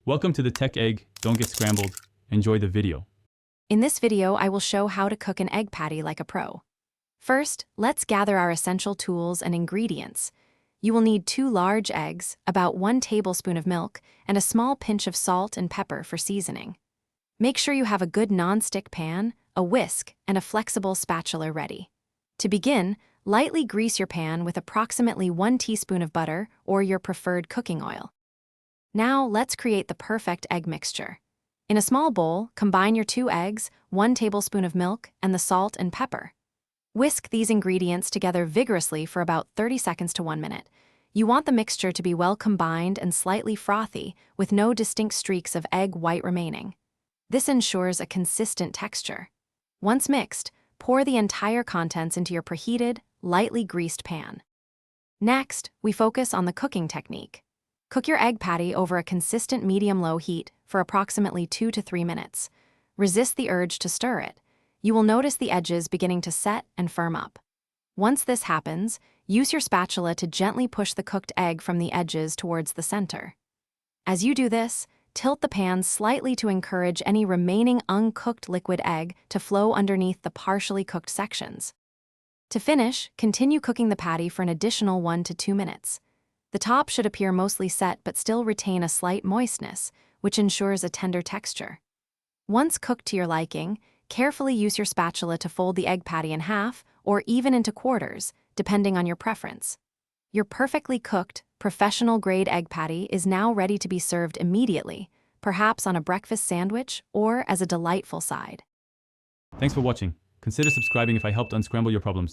Welcome to the Tech Egg. Don't get scrambled. Enjoy the video. In this video, I will show how to cook an egg patty like a pro. First, let's gather our essential tools and ingredients. You will need 2 large eggs, about 1 tablespoon of milk, and a small pinch of salt and pepper for seasoning. Make sure you have a good non-stick pan, a whisk, and a flexible spatula ready. To begin, lightly grease your pan with approximately 1 teaspoon of butter or your preferred cooking oil. Now, let's create the perfect egg mixture. In a small bowl, combine your 2 eggs, 1 tablespoon of milk, and the salt and pepper. Whisk these ingredients together vigorously for about 30 seconds to 1 minute. You want the mixture to be well combined and slightly frothy, with no distinct streaks of egg white remaining. This ensures a consistent texture. Once mixed, pour the entire contents into your preheated, lightly greased pan. Next, we focus on the cooking technique. Cook your egg patty over a consistent medium-low heat for approximately 2 to 3 minutes. Resist the urge to stir it. You will notice the edges beginning to set and firm up. Once this happens, use your spatula to gently push the cooked egg from the edges towards the center. As you do this, tilt the pan slightly to encourage any remaining uncooked liquid egg to flow underneath the partially cooked sections. To finish, continue cooking the patty for an additional 1 to 2 minutes. The top should appear mostly set but still retain a slight moistness, which ensures a tender texture. Once cooked to your liking, carefully use your spatula to fold the egg patty in half or even into quarters, depending on your preference. Your perfectly cooked, professional-grade egg patty is now ready to be served immediately, perhaps on a breakfast sandwich or as a delightful side. Thanks for watching. Consider subscribing if I helped unscramble your problems.